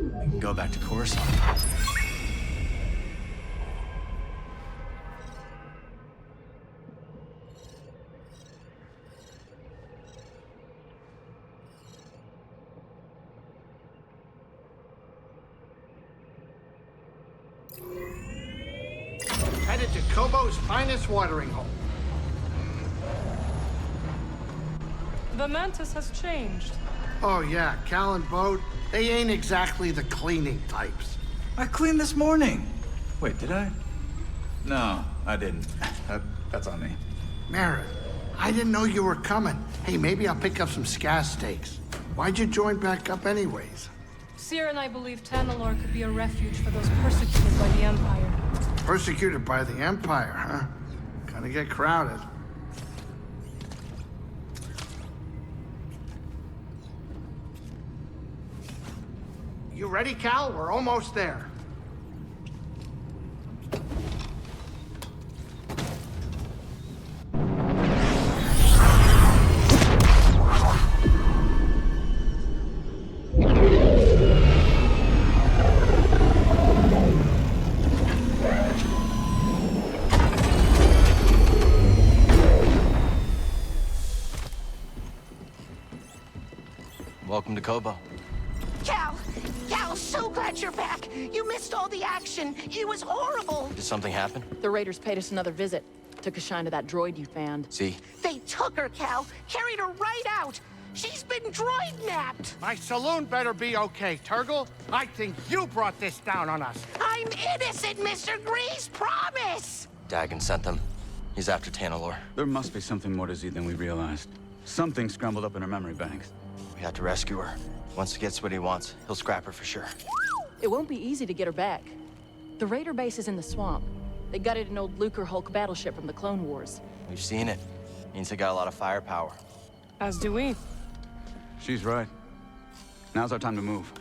We can go back to Coruscant. Headed to Koboh's finest watering hole. The Mantis has changed. Oh yeah, Cal and Bode, they ain't exactly the cleaning types. I cleaned this morning. Wait, did I? No, I didn't. That's on me. Marin, I didn't know you were coming. Hey, maybe I'll pick up some scat steaks. Why'd you join back up anyways? Seer and I believe Tanalorr could be a refuge for those persecuted by the Empire. Persecuted by the Empire, huh? Gonna get crowded. You ready, Cal? We're almost there. Welcome to Koboh. Cal, so glad you're back. You missed all the action. It was horrible. Did something happen? The Raiders paid us another visit. Took a shine to that droid you found. See? They took her, Cal. Carried her right out. She's been droid-napped. My saloon better be okay, Turgle. I think you brought this down on us. I'm innocent, Mr. Grease. Promise. Dagon sent them. He's after Tanalorr. There must be something more to Z than we realized. Something scrambled up in her memory banks. We have to rescue her. Once he gets what he wants, he'll scrap her for sure. It won't be easy to get her back. The Raider base is in the swamp. They gutted an old Lucrehulk battleship from the Clone Wars. We've seen it. Means they got a lot of firepower. As do we. She's right. Now's our time to move.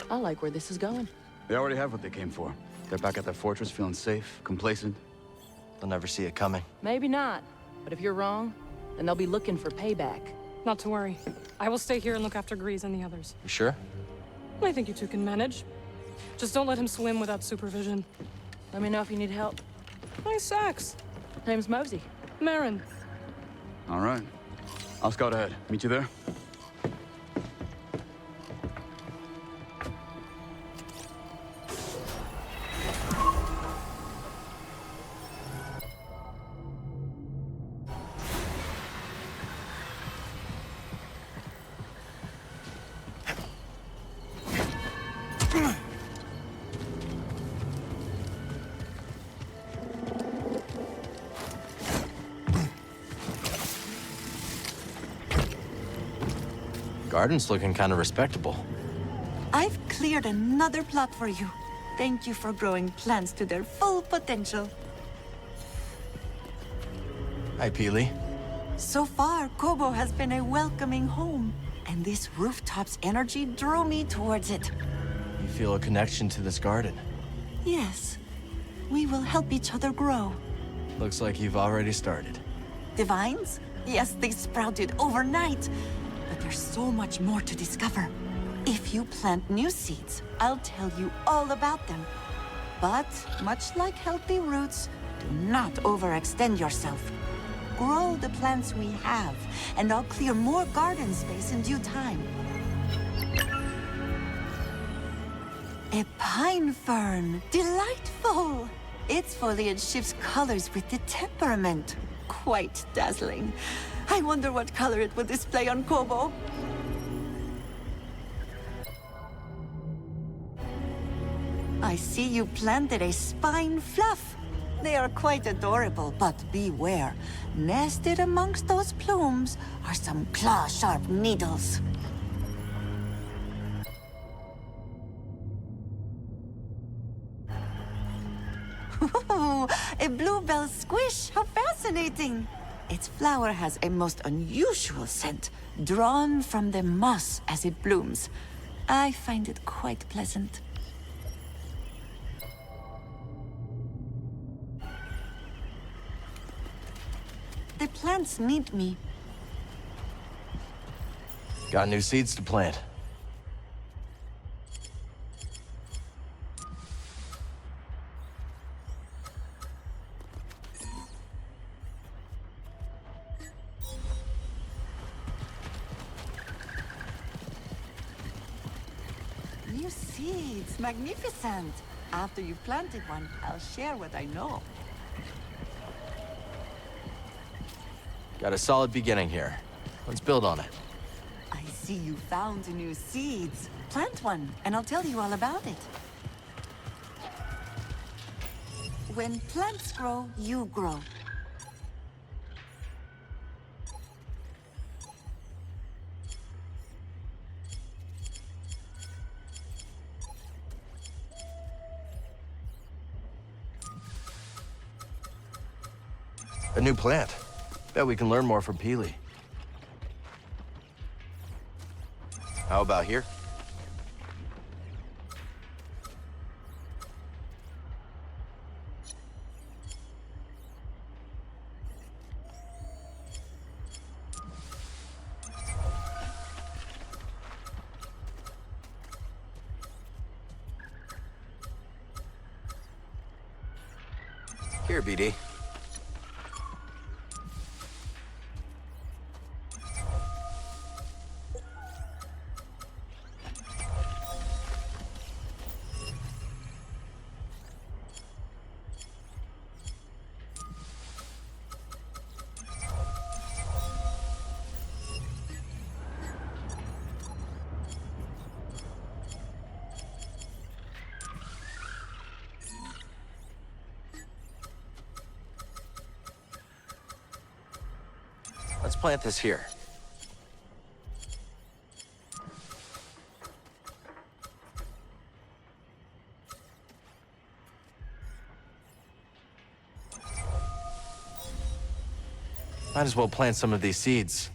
I like where this is going. They already have what they came for. They're back at their fortress, feeling safe, complacent. They'll never see it coming. Maybe not. But if you're wrong, then they'll be looking for payback. Not to worry. I will stay here and look after Grease and the others. You sure? I think you two can manage. Just don't let him swim without supervision. Let me know if you need help. Nice axe. Name's Mosey. Marin. All right. I'll scout ahead. Meet you there? Garden's looking kind of respectable. I've cleared another plot for you. Thank you for growing plants to their full potential. Hi, Peely. So far, Koboh has been a welcoming home, and this rooftop's energy drew me towards it. You feel a connection to this garden. Yes, we will help each other grow. Looks like you've already started. The vines? Yes, they sprouted overnight, but there's so much more to discover. If you plant new seeds, I'll tell you all about them. But, much like healthy roots, do not overextend yourself. Grow the plants we have, and I'll clear more garden space in due time. A pine fern. Delightful! Its foliage shifts colors with the temperament. Quite dazzling. I wonder what color it would display on Koboh. I see you planted a spine fluff. They are quite adorable, but beware. Nested amongst those plumes are some claw-sharp needles. Ooh, a bluebell squish! How fascinating! Its flower has a most unusual scent, drawn from the moss as it blooms. I find it quite pleasant. The plants need me. Got new seeds to plant. seeds. Magnificent. After you've planted one, I'll share what I know. Got a solid beginning here. Let's build on it. I see you found new seeds. Plant one, and I'll tell you all about it. When plants grow, you grow. A new plant. Bet we can learn more from Peely. How about here? Here, BD. Let's plant this here. Might as well plant some of these seeds.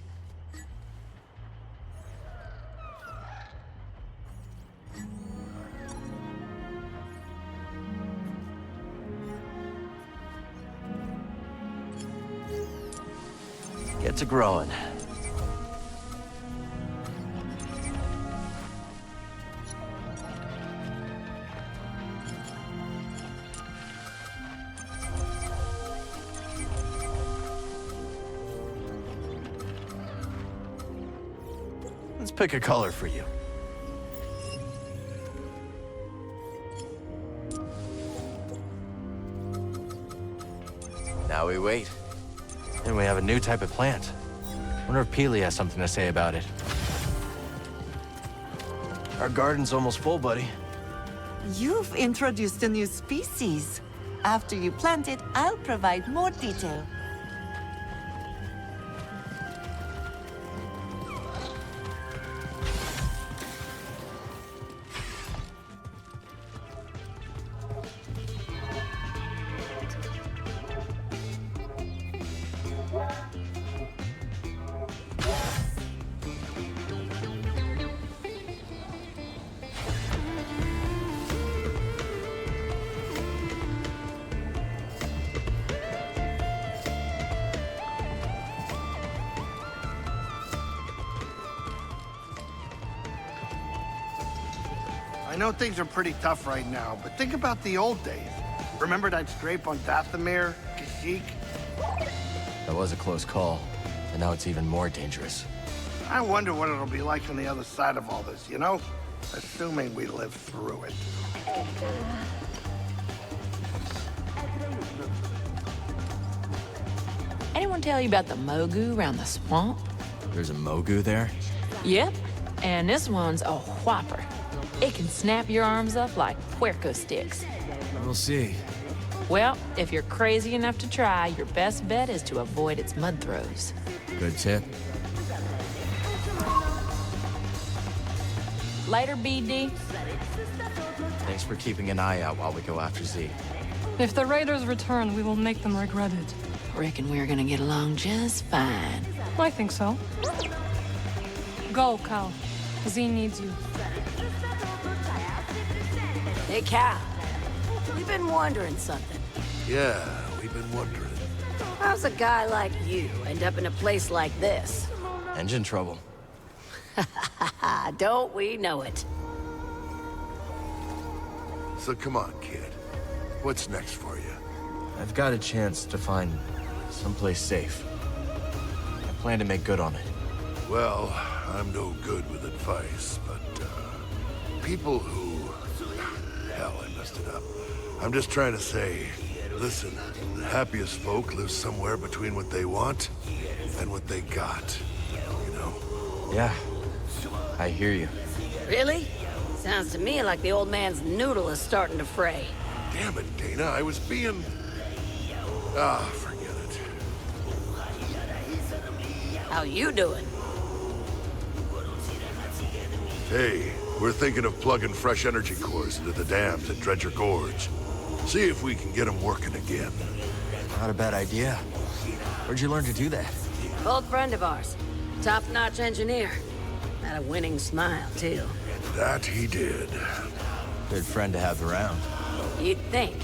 Get to growing. Let's pick a color for you. Now we wait. And we have a new type of plant. Wonder if Peely has something to say about it. Our garden's almost full, buddy. You've introduced a new species. After you plant it, I'll provide more detail. I know things are pretty tough right now, but think about the old days. Remember that scrape on Dathomir, Kashyyyk? That was a close call, and now it's even more dangerous. I wonder what it'll be like on the other side of all this, you know? Assuming we live through it. Anyone tell you about the Mogu around the swamp? There's a Mogu there? Yep, and this one's a whopper. It can snap your arms up like puerco sticks. We'll see. Well, if you're crazy enough to try, your best bet is to avoid its mud throws. Good tip. Later, BD. Thanks for keeping an eye out while we go after Z. If the raiders return, we will make them regret it. Reckon we're gonna get along just fine. I think so. Go, Cal. Z needs you. Hey, Cal. We've been wondering something. Yeah, we've been wondering. How's a guy like you end up in a place like this? Engine trouble. Don't we know it? So come on, kid. What's next for you? I've got a chance to find someplace safe. I plan to make good on it. Well, I'm no good with advice, but people who busted up. I'm just trying to say, listen, the happiest folk live somewhere between what they want and what they got. You know? Yeah, I hear you. Really? Sounds to me like the old man's noodle is starting to fray. Damn it, Dana, I was being... Ah, forget it. How you doing? Hey, we're thinking of plugging fresh energy cores into the dams at Dredger Gorge. See if we can get them working again. Not a bad idea. Where'd you learn to do that? Old friend of ours. Top-notch engineer. Had a winning smile, too. That he did. Good friend to have around. You'd think.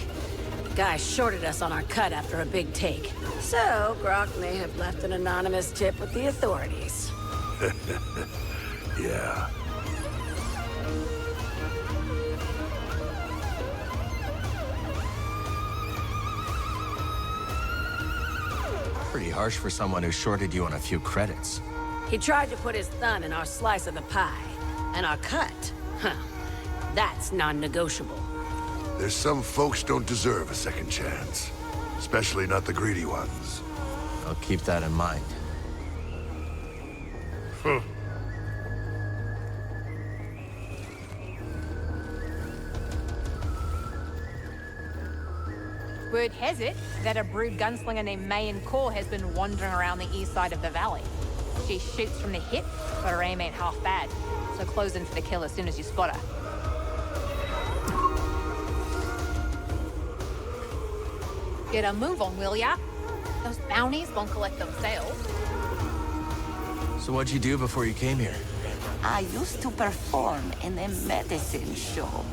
The guy shorted us on our cut after a big take. So, Grok may have left an anonymous tip with the authorities. Yeah. Pretty harsh for someone who shorted you on a few credits. He tried to put his thumb in our slice of the pie. And our cut? Huh. That's non-negotiable. There's some folks don't deserve a second chance. Especially not the greedy ones. I'll keep that in mind. Word has it that a brood gunslinger named Mayan Core has been wandering around the east side of the valley. She shoots from the hip, but her aim ain't half bad. So close in for the kill as soon as you spot her. Get a move on, will ya? Those bounties won't collect themselves. So what'd you do before you came here? I used to perform in a medicine show.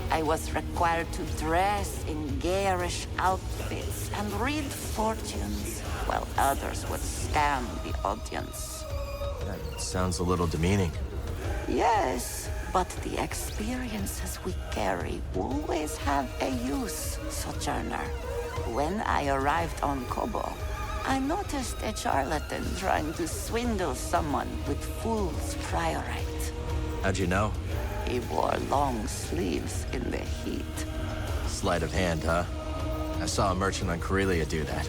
I was required to dress in garish outfits and read fortunes, while others would scam the audience. That sounds a little demeaning. Yes, but the experiences we carry always have a use, Sojourner. When I arrived on Koboh, I noticed a charlatan trying to swindle someone with fool's priorite. How'd you know? He wore long sleeves in the heat. Sleight of hand, huh? I saw a merchant on Corellia do that.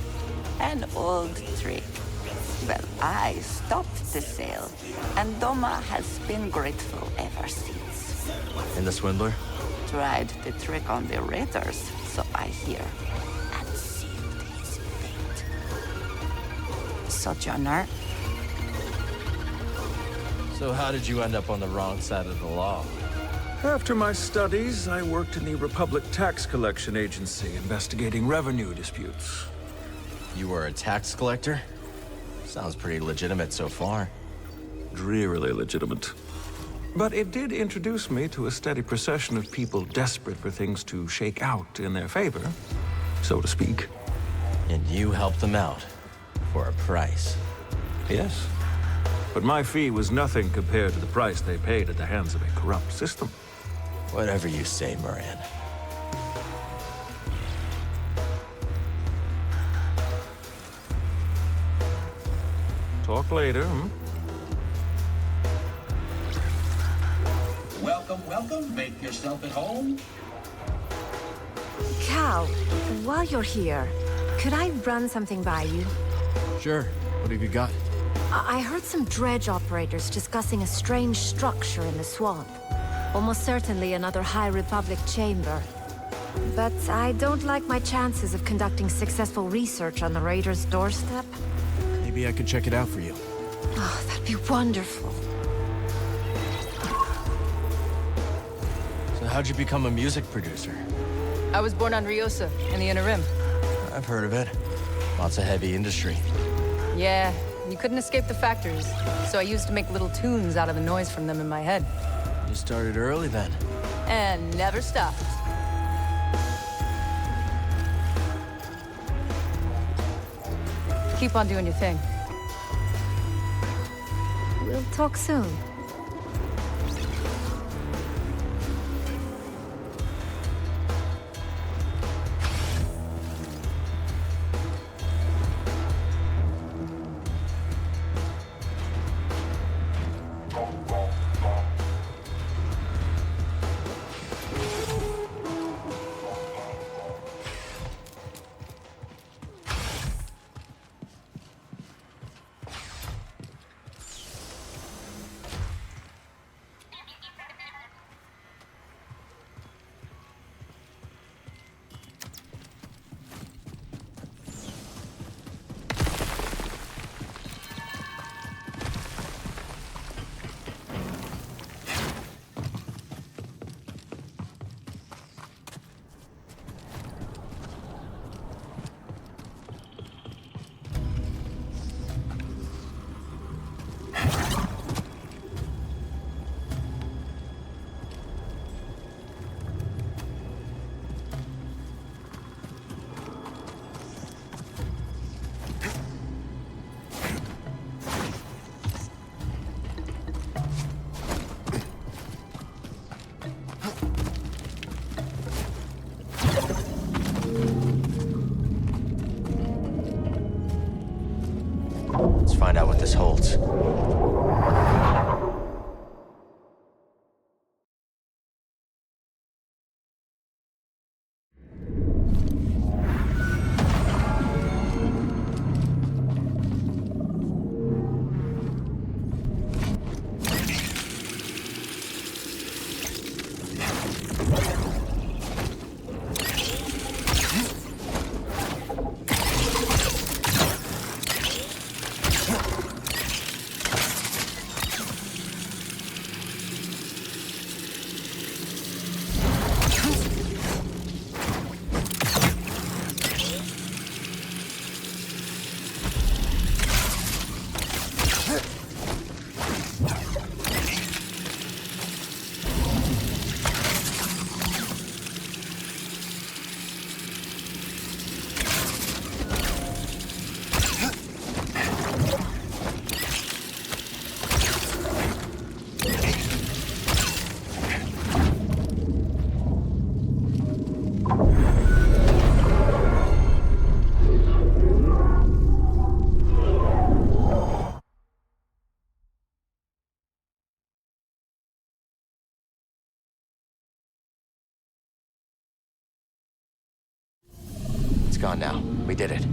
An old trick. Well, I stopped the sale, and Doma has been grateful ever since. And the swindler? Tried the trick on the raiders, so I hear, and sealed his fate. Sojourner? So how did you end up on the wrong side of the law? After my studies, I worked in the Republic Tax Collection Agency, investigating revenue disputes. You were a tax collector? Sounds pretty legitimate so far. Drearily legitimate. But it did introduce me to a steady procession of people desperate for things to shake out in their favor, so to speak. And you helped them out, for a price. Yes. But my fee was nothing compared to the price they paid at the hands of a corrupt system. Whatever you say, Moran. Talk later, hmm? Welcome, welcome. Make yourself at home. Cal, while you're here, could I run something by you? Sure. What have you got? I heard some dredge operators discussing a strange structure in the swamp. Almost certainly another High Republic chamber. But I don't like my chances of conducting successful research on the Raiders' doorstep. Maybe I could check it out for you. Oh, that'd be wonderful. So how'd you become a music producer? I was born on Riosa, in the Inner Rim. I've heard of it. Lots of heavy industry. Yeah, you couldn't escape the factories, so I used to make little tunes out of the noise from them in my head. You started early then. And never stopped. Keep on doing your thing. We'll talk soon. find out what this holds. It's gone now. We did it.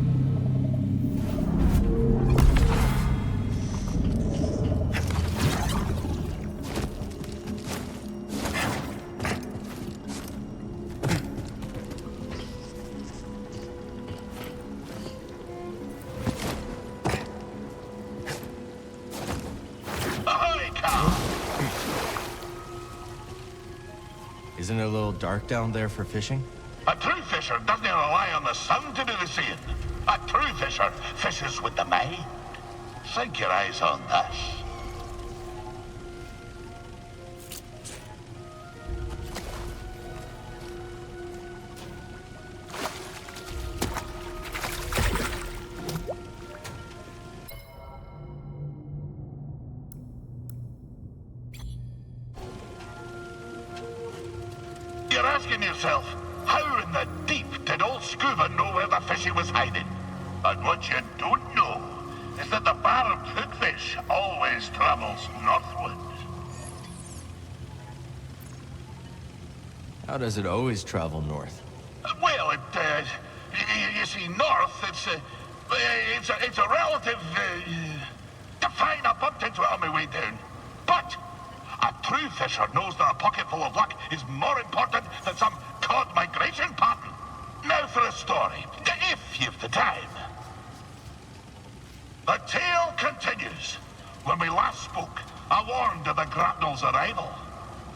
Isn't it a little dark down there for fishing? A true fisher doesn't rely on the sun to do the seeing. A true fisher fishes with the mind. Sink your eyes on this. You're asking yourself, how in the deep did old Skoova know where the fishy was hiding? And what you don't know is that the barred hookfish always travels northward. How does it always travel north? Well, you see, north, it's a relative, define I bumped into it on my way down. But a true fisher knows that a pocket full of luck is more important than some cod migration pattern. Now for a story, if you've the time. The tale continues. When we last spoke, I warned of the grapnel's arrival.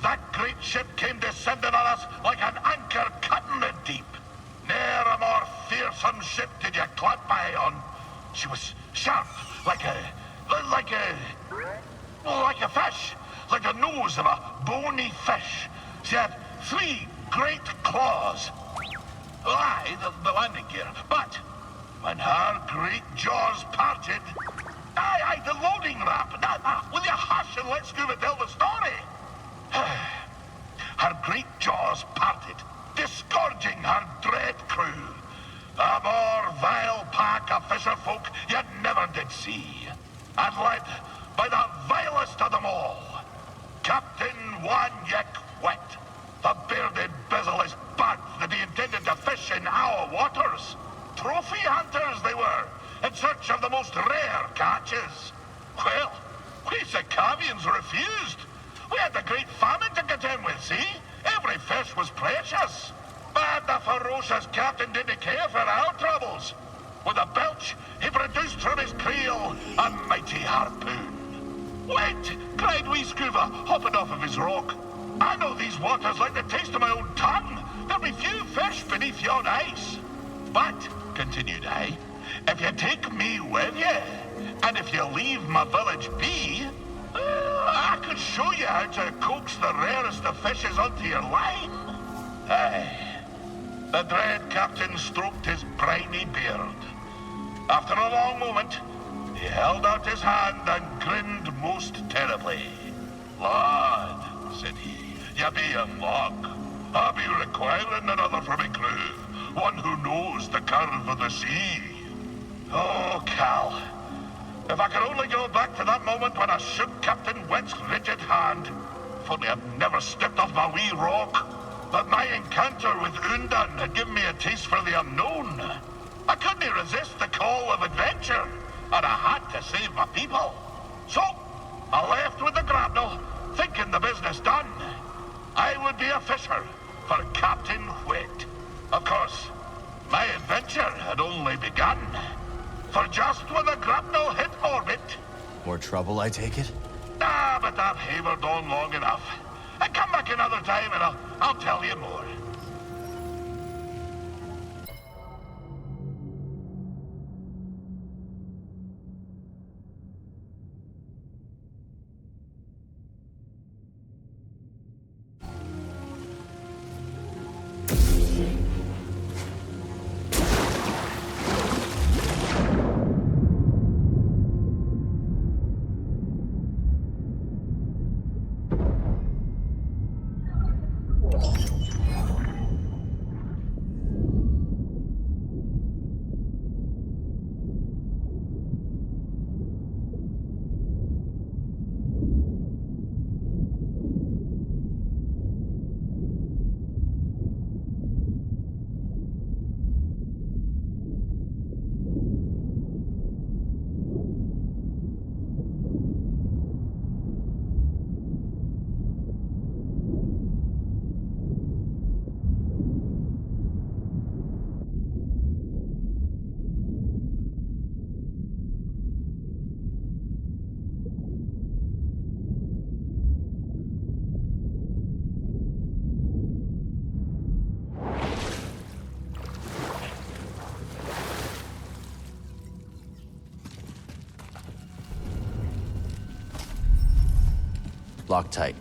That great ship came descending on us like an anchor cutting the deep. Ne'er a more fearsome ship did you clamp my eye on. She was sharp, like a fish. Like the nose of a bony fish. She had 3 great claws. Aye, the landing gear. But when her great jaws parted... Aye, the loading ramp. Will you hush and let Skoova tell the story? Her great jaws parted, disgorging her dread crew. A more vile pack of fisherfolk you never did see. And led by the vilest of them all. Captain One Yek Wet, the bearded, bezel-less bard that he intended to fish in our waters. Trophy hunters they were, in search of the most rare catches. Well, we Sikavians refused. We had the great famine to contend with, see? Every fish was precious. But the ferocious captain didn't care for our troubles. With a belch, he produced from his creel a mighty harpoon. Wait! Cried wee Skoova, hopping off of his rock. I know these waters like the taste of my own tongue. There'll be few fish beneath yon ice. But, continued I, if you take me with you, and if you leave my village be, I could show you how to coax the rarest of fishes onto your line. Aye. The dread captain stroked his briny beard. After a long moment, he held out his hand and grinned most terribly. Lad, said he, you be a mock. I'll be requiring another for my crew, one who knows the curve of the sea. Oh, Cal, If I could only go back to that moment when I shook Captain Wet's rigid hand. If only I'd never stepped off my wee rock. But my encounter with Undan had given me a taste for the unknown. I couldn't resist the call of adventure, and I had to save my people. So, I left with the grapnel, thinking the business done. I would be a fisher for Captain Whit. Of course, my adventure had only begun. For just when the grapnel hit orbit... More trouble, I take it? Ah, but I've havered on long enough. And come back another time and I'll tell you more. Lock tight.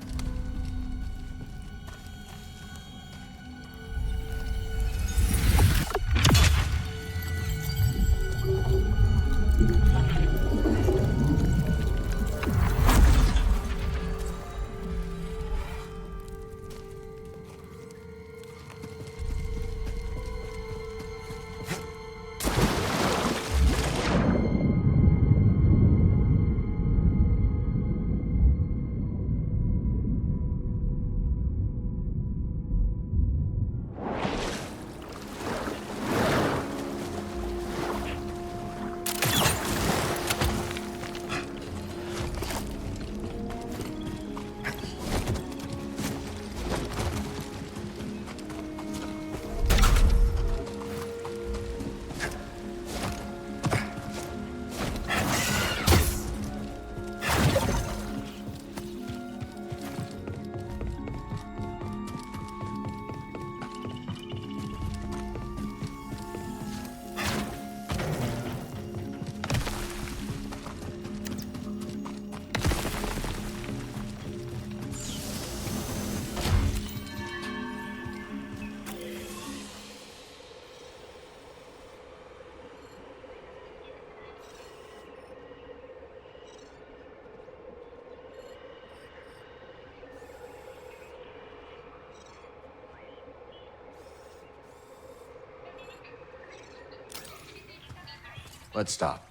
Let's stop.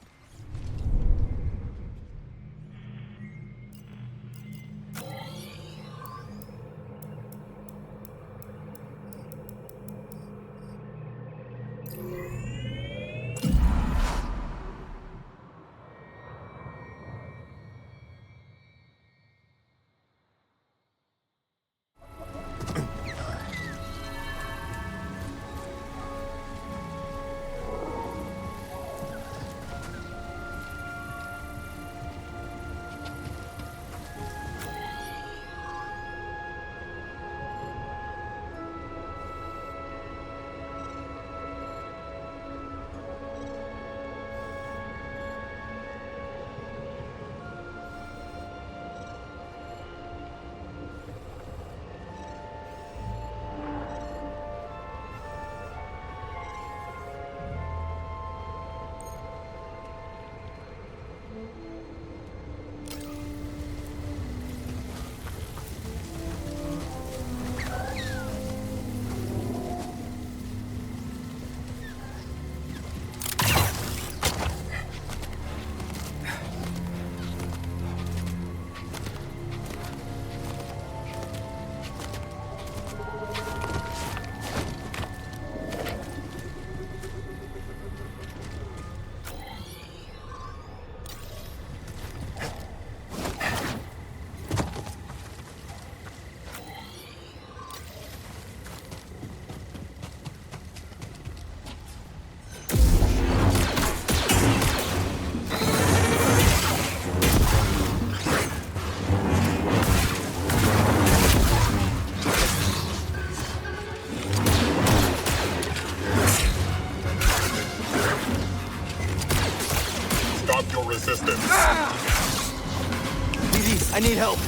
BD, I need help.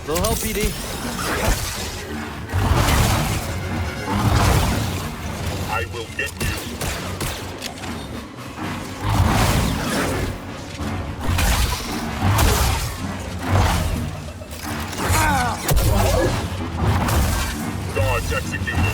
Little help, BD. I will get you. Dodge executed.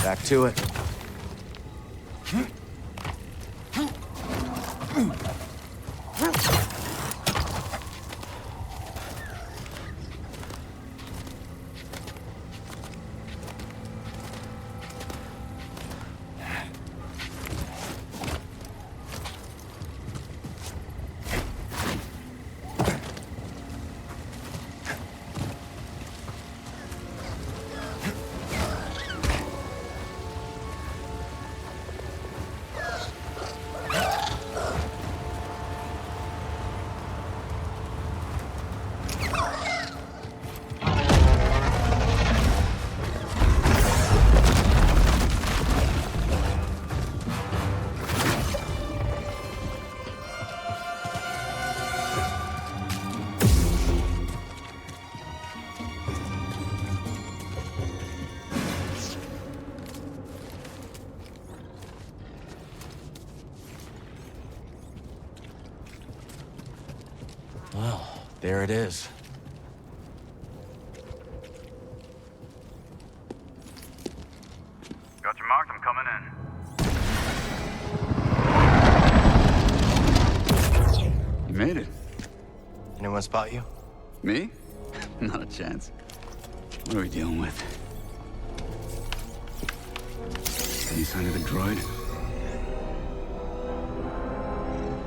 Back to it. Well, there it is. Got your mark, I'm coming in. You made it. Anyone spot you? Me? Not a chance. What are we dealing with? Any sign of the droid?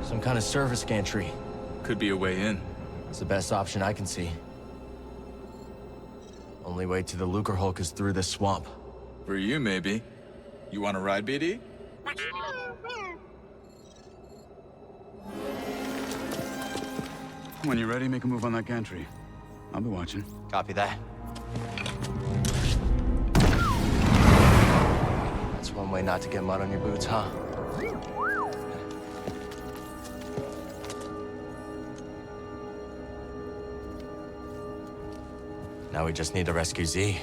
Some kind of service gantry. Could be a way in. It's the best option I can see. Only way to the Lucrehulk is through this swamp. For you, maybe. You want to ride, BD? When you're ready, make a move on that gantry. I'll be watching. Copy that. That's one way not to get mud on your boots, huh? Now we just need to rescue Z.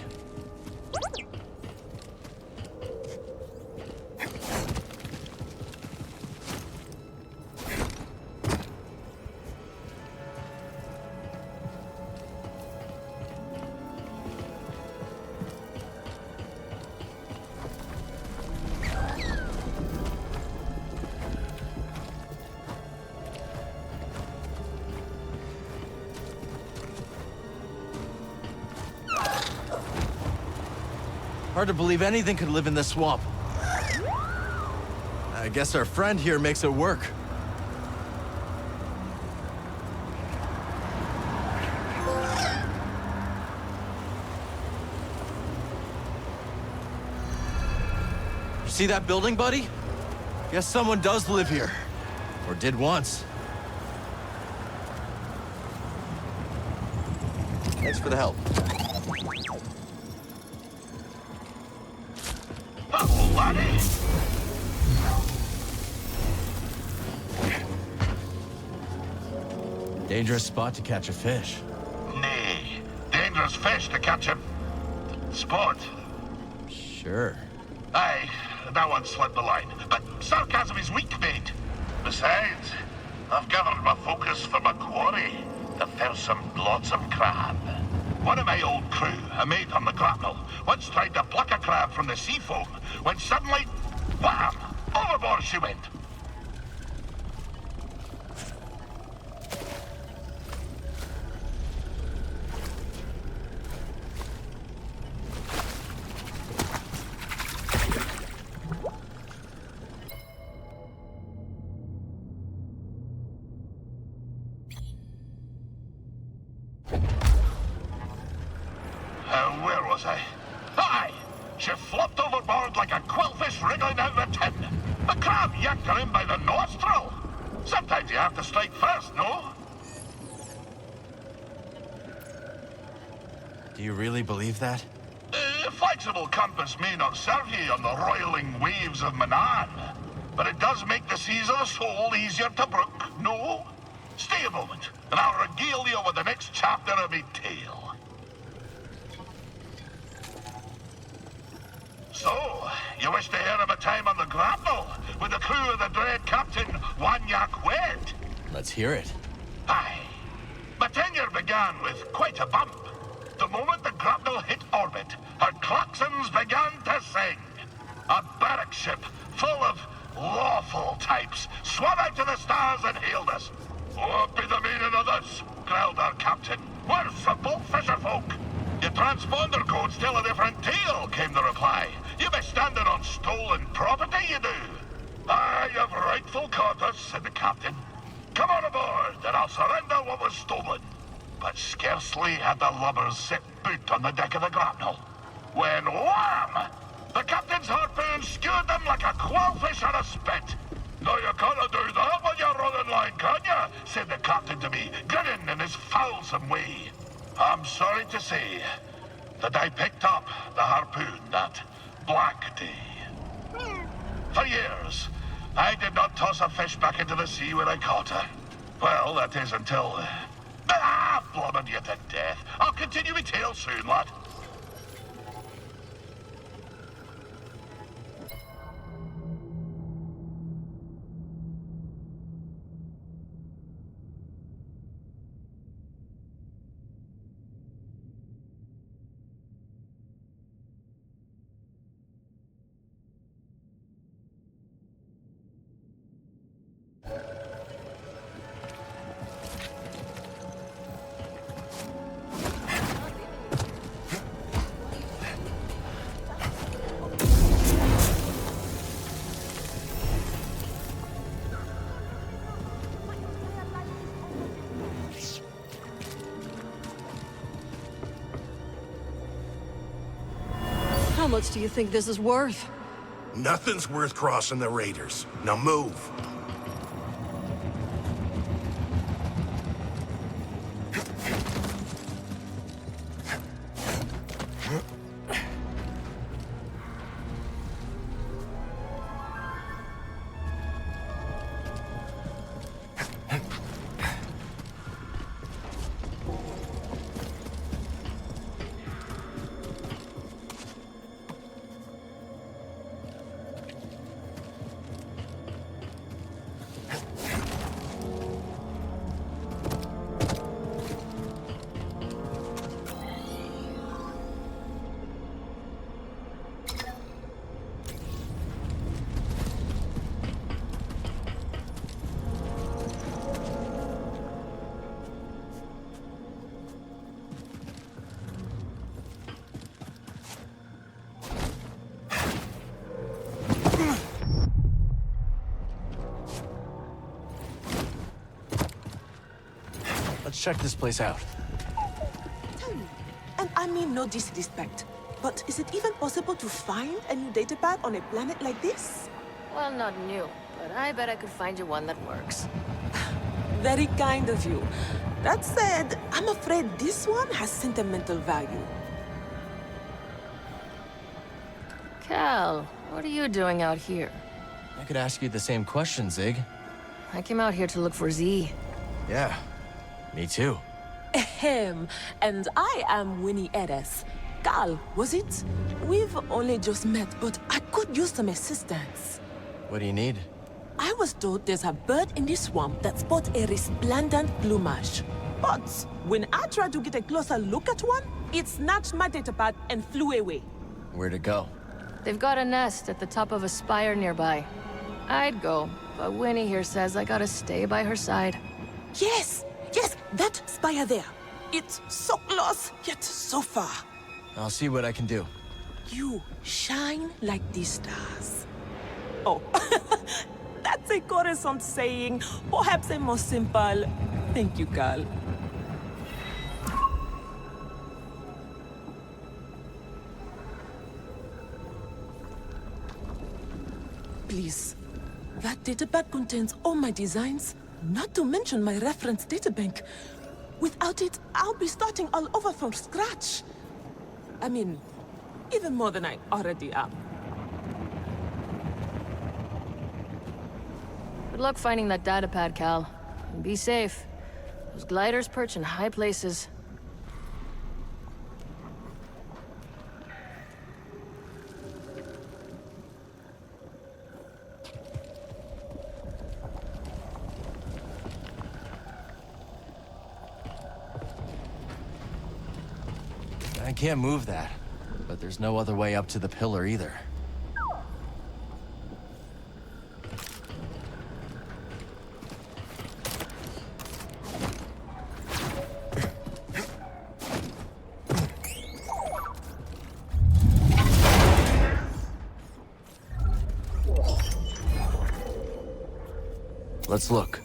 Hard to believe anything could live in this swamp. I guess our friend here makes it work. You see that building, buddy? Guess someone does live here. Or did once. Thanks for the help. Dangerous spot to catch a fish. Nay, dangerous fish to catch him. Spot. Sure. Aye, that one slipped the line. But sarcasm is weak, mate. Besides, I've gathered my focus for my quarry, the fearsome, glotsome crab. One of my old crew, a mate on the grapnel, once tried to pluck a crab from the sea foam, when suddenly, wham! Overboard she went. was I? Aye! She flopped overboard like a quillfish wriggling out of a tin. The crab yanked her in by the nostril. Sometimes you have to strike first, no? Do you really believe that? Flexible compass may not serve you on the roiling waves of Manan, but it does make the seas of the soul easier to brook, no? Stay a moment, and I'll regale you with the next chapter of my tale. So, you wish to hear of a time on the grapnel with the crew of the dread Captain Wanyak Wed? Let's hear it. Aye. My tenure began with quite a bump. The moment the grapnel hit orbit, her claxons began to sing. A barrack ship full of lawful types swam out to the stars and hailed us. What be the meaning of this? Growled our captain. We're simple fisherfolk. Your transponder codes tell a different tale, came the reply. You be standing on stolen property, you do. Aye, you've rightful caught said the captain. Come on aboard, and I'll surrender what was stolen. But scarcely had the lubbers set boot on the deck of the grapnel, when wham! The captain's harpoon skewered them like a quillfish on a spit. No, you can't do that when you're running line, can you? Said the captain to me, grinning in his foulsome way. I'm sorry to say that I picked up the harpoon that black day. For years, I did not toss a fish back into the sea when I caught her. Well, that is until... blubbered you to death. I'll continue my tale soon, lad. How much do you think this is worth? Nothing's worth crossing the Raiders. Now move. Let's check this place out. Tell me, and I mean no disrespect, but is it even possible to find a new datapad on a planet like this? Well, not new, but I bet I could find you one that works. Very kind of you. That said, I'm afraid this one has sentimental value. Cal, what are you doing out here? I could ask you the same question, Zig. I came out here to look for Z. Yeah, me too. Ahem. And I am Winnie Eres. Cal, was it? We've only just met, but I could use some assistance. What do you need? I was told there's a bird in this swamp that sports a resplendent plumage. But when I tried to get a closer look at one, it snatched my datapad and flew away. Where'd it go? They've got a nest at the top of a spire nearby. I'd go, but Winnie here says I gotta stay by her side. Yes! Yes, that spire there. It's so close, yet so far. I'll see what I can do. You shine like the stars. Oh, that's a Coruscant saying, perhaps a more simple, thank you, Cal. please. That databag contains all my designs, not to mention my reference databank. Without it, I'll be starting all over from scratch. I mean, even more than I already am. Good luck finding that datapad, Cal. And be safe. Those gliders perch in high places. I can't move that, but there's no other way up to the pillar either. Let's look.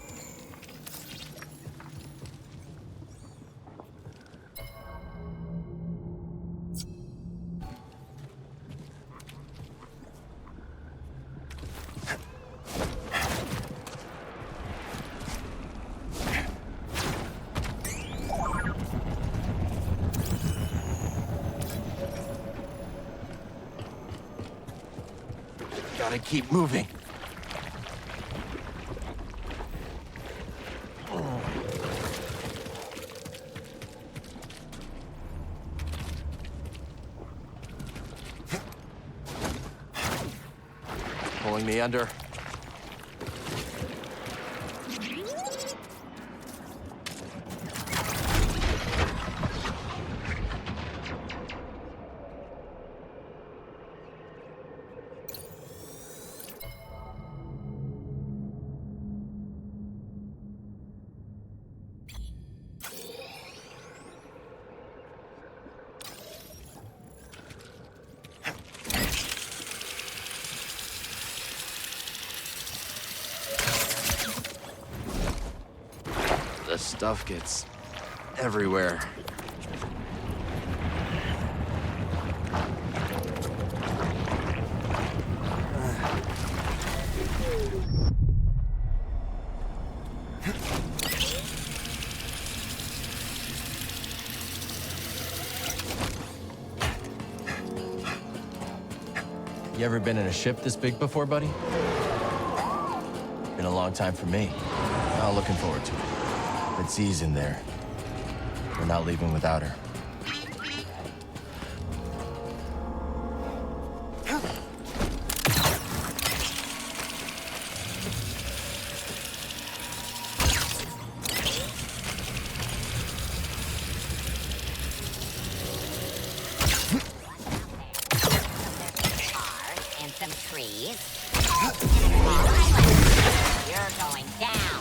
Gotta keep moving. Pulling me under. The stuff gets everywhere. You ever been in a ship this big before, buddy? Been a long time for me. Not looking forward to it. But Z's in there. We're not leaving without her. And some trees. You're going down.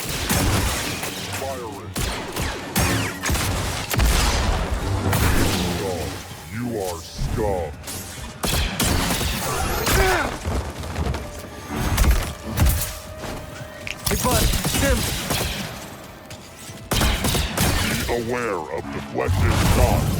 You are scum. Hey, bud, Sim! Be aware of deflected shots.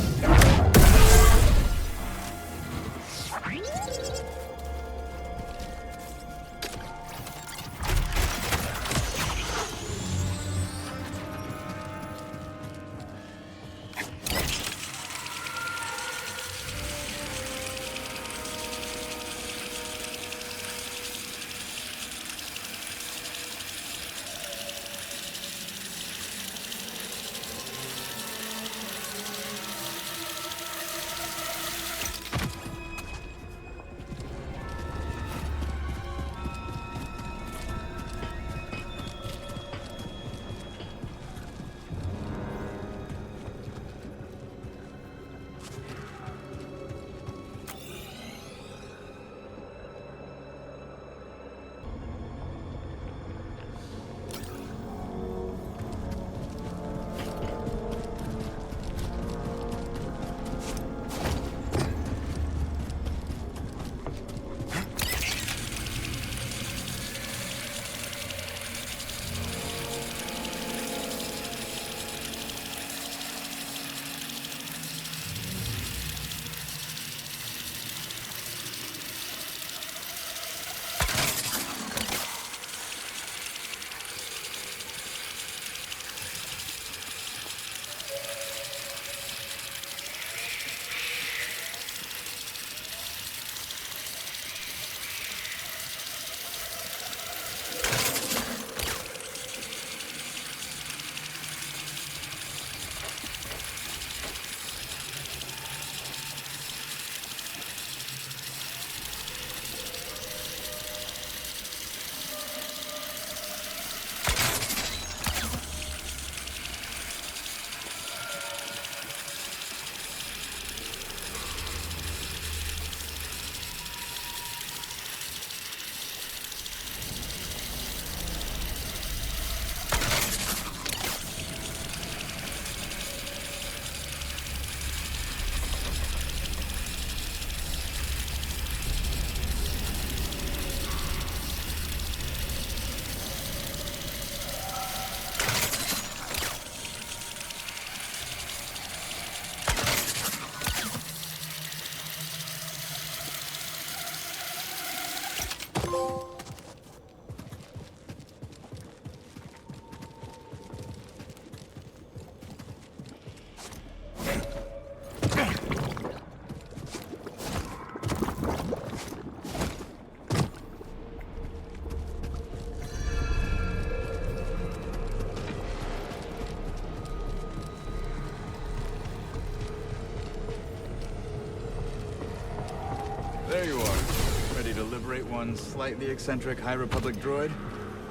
to liberate one slightly eccentric High Republic droid?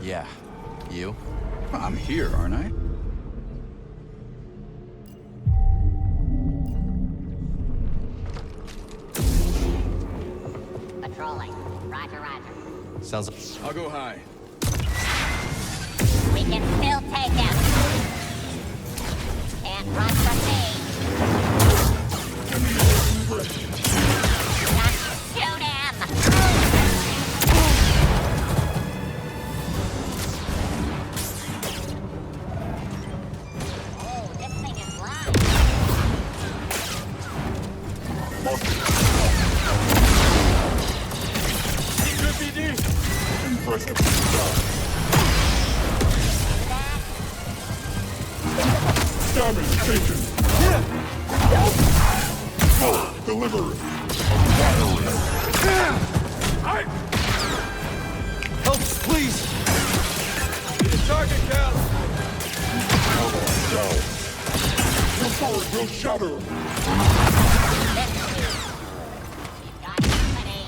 Yeah. You? Well, I'm here, aren't I? Patrolling. Roger, roger. Sounds... I'll go high. We can still take him. Can't run from me. Got to shoot him! Oh, this thing is live. Impressive. Damage taken. Deliver. Help, please! Need a target, Cal! Down. Your sword will shatter. Got company.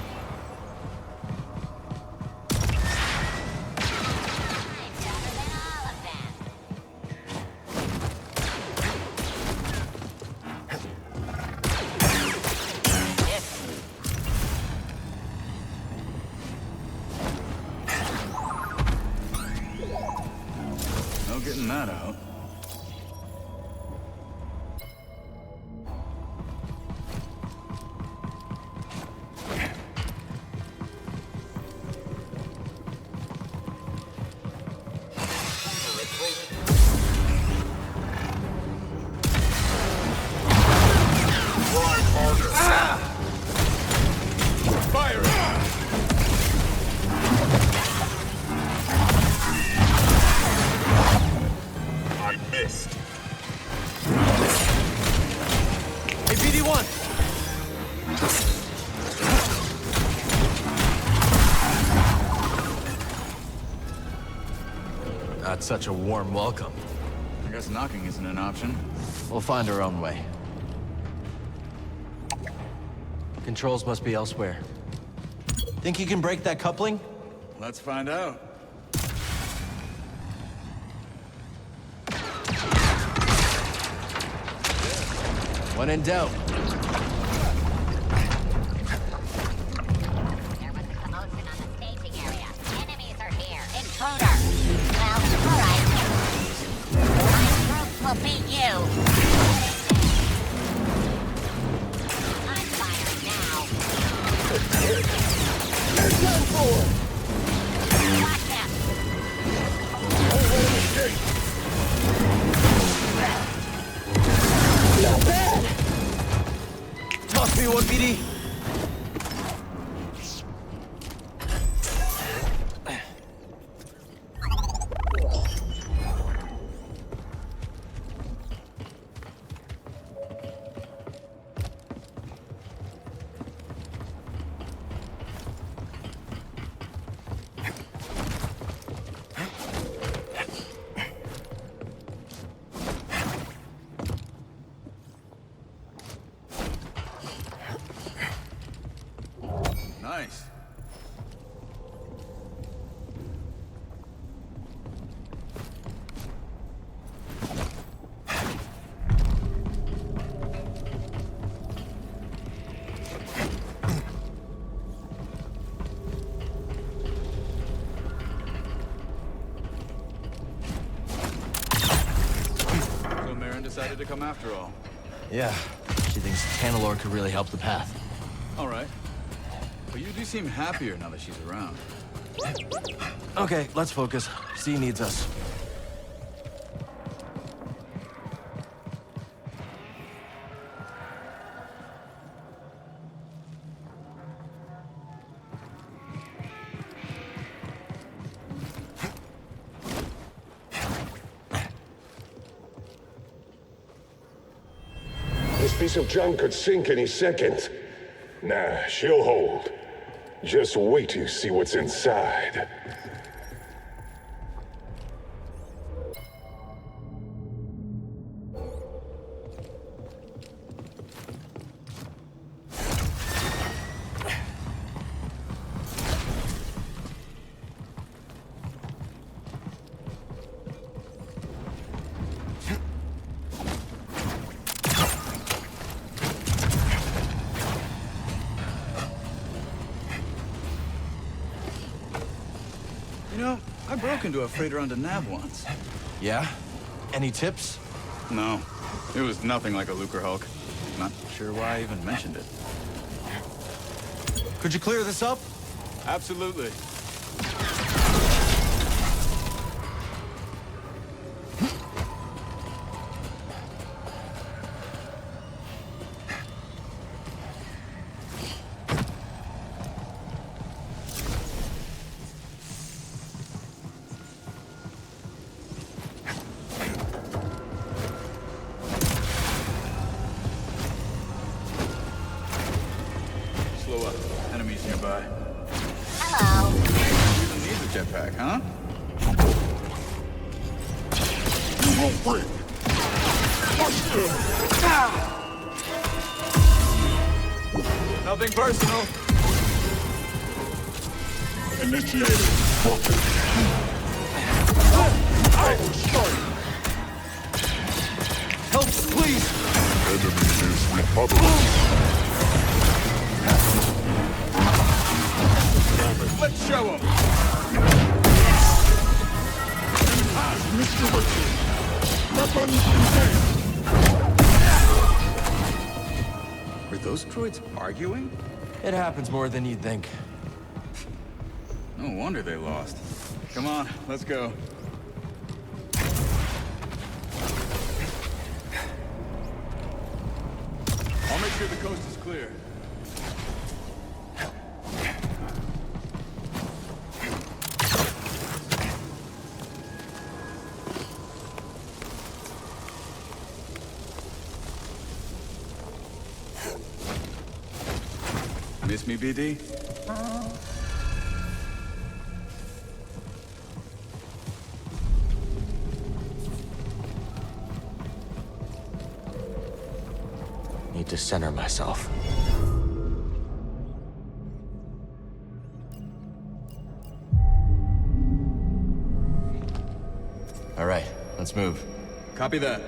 I'm better than all of them. No getting that out. Fire it! I missed. Hey, BD-1! Not such a warm welcome. I guess knocking isn't an option. We'll find our own way. Controls must be elsewhere. Think you can break that coupling? Let's find out. When in doubt. There was a commotion on the staging area. Enemies are here. Intruder. Well, all right. My troops will beat you. I'm firing now. Watch them. Not bad! Toss me one, BD! Nice. So Marin decided to come after all. Yeah, she thinks Tanalorr could really help the path. All right. But you do seem happier now that she's around. Okay, let's focus. C needs us. This piece of junk could sink any second. Nah, she'll hold. Just wait to see what's inside. You know, I broke into a freighter on Nav once. Yeah? Any tips? No, it was nothing like a Lucrehulk. Not sure why I even mentioned it. Could you clear this up? Absolutely. Slow up. Enemies nearby. Hello. Even needs a jetpack, huh? You won't break. Nothing personal. Initiated. Help, please! Enemy is recovering. Let's show him. Mr. Richard. Weapons in Were those droids arguing? It happens more than you'd think. No wonder they lost. Come on, let's go. I'll make sure the coast is clear. Miss me, BD? Need to center myself. All right, let's move. Copy that.